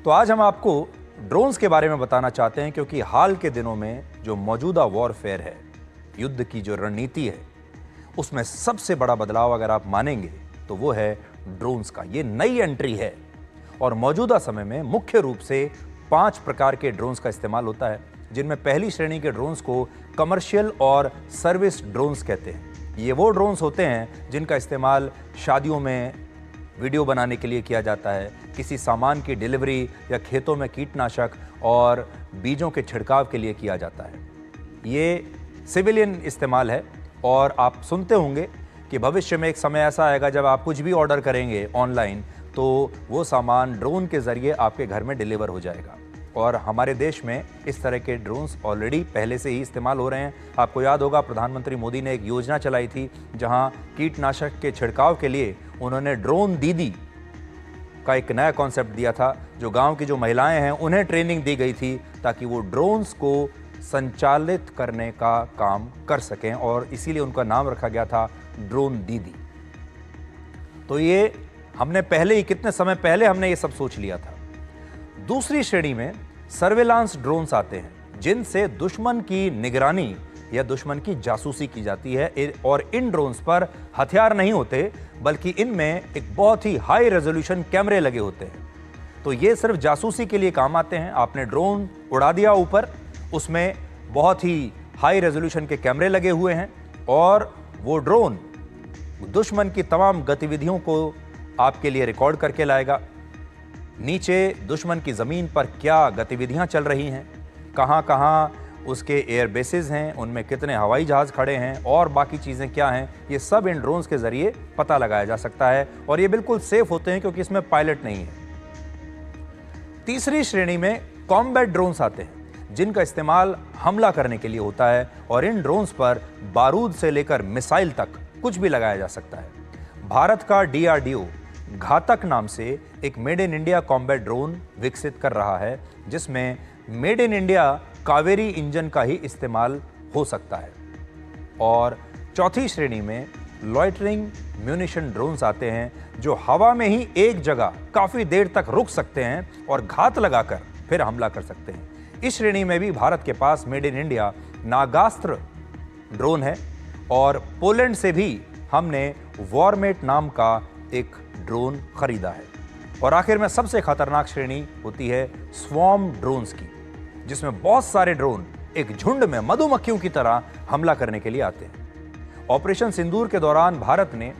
तो आज हम आपको ड्रोन्स के बारे में बताना चाहते हैं, क्योंकि हाल के दिनों में जो मौजूदा वॉरफेयर है, युद्ध की जो रणनीति है, उसमें सबसे बड़ा बदलाव अगर आप मानेंगे तो वो है ड्रोन्स का। ये नई एंट्री है और मौजूदा समय में मुख्य रूप से 5 प्रकार के ड्रोन्स का इस्तेमाल होता है, जिनमें पहली श्रेणी के ड्रोन्स को कमर्शियल और सर्विस ड्रोन्स कहते हैं। ये वो ड्रोन्स होते हैं जिनका इस्तेमाल शादियों में वीडियो बनाने के लिए किया जाता है, किसी सामान की डिलीवरी या खेतों में कीटनाशक और बीजों के छिड़काव के लिए किया जाता है। ये सिविलियन इस्तेमाल है और आप सुनते होंगे कि भविष्य में एक समय ऐसा आएगा जब आप कुछ भी ऑर्डर करेंगे ऑनलाइन तो वो सामान ड्रोन के ज़रिए आपके घर में डिलीवर हो जाएगा। और हमारे देश में इस तरह के ड्रोन्स ऑलरेडी पहले से ही इस्तेमाल हो रहे हैं। आपको याद होगा, प्रधानमंत्री मोदी ने एक योजना चलाई थी जहां कीटनाशक के छिड़काव के लिए उन्होंने ड्रोन दीदी का एक नया कॉन्सेप्ट दिया था। जो गांव की जो महिलाएं हैं उन्हें ट्रेनिंग दी गई थी ताकि वो ड्रोन्स को संचालित करने का काम कर सकें, और इसीलिए उनका नाम रखा गया था ड्रोन दीदी। तो ये हमने पहले ही, कितने समय पहले हमने ये सब सोच लिया था। दूसरी श्रेणी में सर्वेलांस ड्रोन्स आते हैं, जिनसे दुश्मन की निगरानी या दुश्मन की जासूसी की जाती है। और इन ड्रोन्स पर हथियार नहीं होते, बल्कि इनमें एक बहुत ही हाई रेजोल्यूशन कैमरे लगे होते हैं। तो ये सिर्फ जासूसी के लिए काम आते हैं। आपने ड्रोन उड़ा दिया ऊपर, उसमें बहुत ही हाई रेजोल्यूशन के कैमरे लगे हुए हैं और वो ड्रोन दुश्मन की तमाम गतिविधियों को आपके लिए रिकॉर्ड करके लाएगा। नीचे दुश्मन की ज़मीन पर क्या गतिविधियां चल रही हैं, कहां-कहां उसके एयर बेसेस हैं, उनमें कितने हवाई जहाज़ खड़े हैं और बाकी चीज़ें क्या हैं, ये सब इन ड्रोन्स के ज़रिए पता लगाया जा सकता है। और ये बिल्कुल सेफ होते हैं क्योंकि इसमें पायलट नहीं है। तीसरी श्रेणी में कॉम्बैट ड्रोन्स आते हैं, जिनका इस्तेमाल हमला करने के लिए होता है और इन ड्रोन्स पर बारूद से लेकर मिसाइल तक कुछ भी लगाया जा सकता है। भारत का DRDO घातक नाम से एक made in India combat drone विकसित कर रहा है, जिसमें made in India Kaveri engine का ही इस्तेमाल हो सकता है। और चौथी श्रेणी में लॉइटरिंग म्यूनिशन ड्रोन्स आते हैं, जो हवा में ही एक जगह काफ़ी देर तक रुक सकते हैं और घात लगाकर फिर हमला कर सकते हैं। इस श्रेणी में भी भारत के पास made in India Nagastra drone है और पोलैंड से भी हमने वॉरमेट नाम का एक ड्रोन खरीदा है। और आखिर में सबसे खतरनाक श्रेणी होती है स्वॉर्म ड्रोन्स की, जिसमें बहुत सारे ड्रोन एक झुंड में मधुमक्खियों की तरह हमला करने के लिए आते हैं। ऑपरेशन सिंदूर के दौरान भारत ने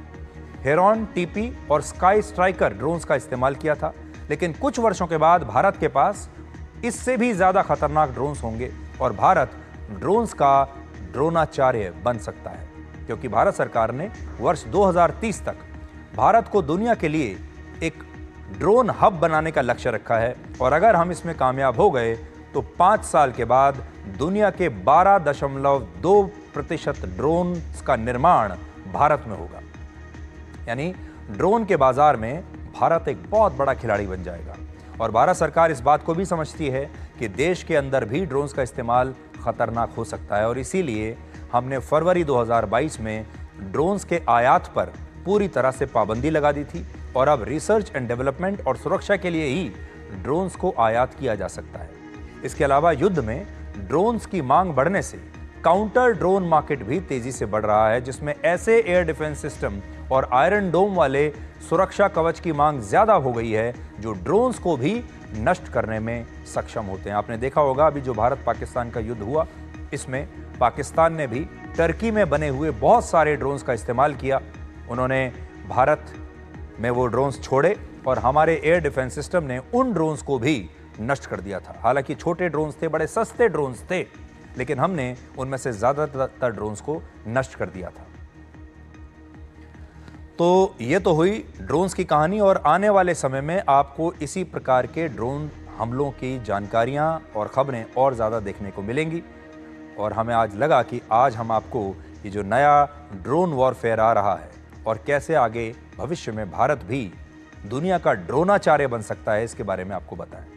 हेरॉन TP और स्काई स्ट्राइकर ड्रोन्स का इस्तेमाल किया था, लेकिन कुछ वर्षों के बाद भारत के पास इससे भी ज्यादा खतरनाक ड्रोन्स होंगे और भारत ड्रोन्स का ड्रोनाचार्य बन सकता है, क्योंकि भारत सरकार ने वर्ष 2030 तक भारत को दुनिया के लिए एक ड्रोन हब बनाने का लक्ष्य रखा है। और अगर हम इसमें कामयाब हो गए तो 5 साल के बाद दुनिया के 12.2% ड्रोन का निर्माण भारत में होगा। यानी ड्रोन के बाजार में भारत एक बहुत बड़ा खिलाड़ी बन जाएगा। और भारत सरकार इस बात को भी समझती है कि देश के अंदर भी ड्रोन्स का इस्तेमाल खतरनाक हो सकता है, और इसीलिए हमने फरवरी 2022 में ड्रोन्स के आयात पर पूरी तरह से पाबंदी लगा दी थी। और अब रिसर्च एंड डेवलपमेंट और सुरक्षा के लिए ही ड्रोन्स को आयात किया जा सकता है। इसके अलावा युद्ध में ड्रोन्स की मांग बढ़ने से काउंटर ड्रोन मार्केट भी तेजी से बढ़ रहा है, जिसमें ऐसे एयर डिफेंस सिस्टम और आयरन डोम वाले सुरक्षा कवच की मांग ज्यादा हो गई है, जो ड्रोन्स को भी नष्ट करने में सक्षम होते हैं। आपने देखा होगा अभी जो भारत पाकिस्तान का युद्ध हुआ, इसमें पाकिस्तान ने भी टर्की में बने हुए बहुत सारे ड्रोन्स का इस्तेमाल किया। उन्होंने भारत में वो ड्रोन्स छोड़े और हमारे एयर डिफेंस सिस्टम ने उन ड्रोन्स को भी नष्ट कर दिया था। हालांकि छोटे ड्रोन्स थे, बड़े सस्ते ड्रोन्स थे, लेकिन हमने उनमें से ज्यादातर ड्रोन्स को नष्ट कर दिया था। तो ये तो हुई ड्रोन्स की कहानी, और आने वाले समय में आपको इसी प्रकार के ड्रोन हमलों की जानकारियां और खबरें और ज़्यादा देखने को मिलेंगी। और हमें आज लगा कि आज हम आपको ये जो नया ड्रोन वॉरफेयर आ रहा है और कैसे आगे भविष्य में भारत भी दुनिया का ड्रोनाचार्य बन सकता है, इसके बारे में आपको बताएं।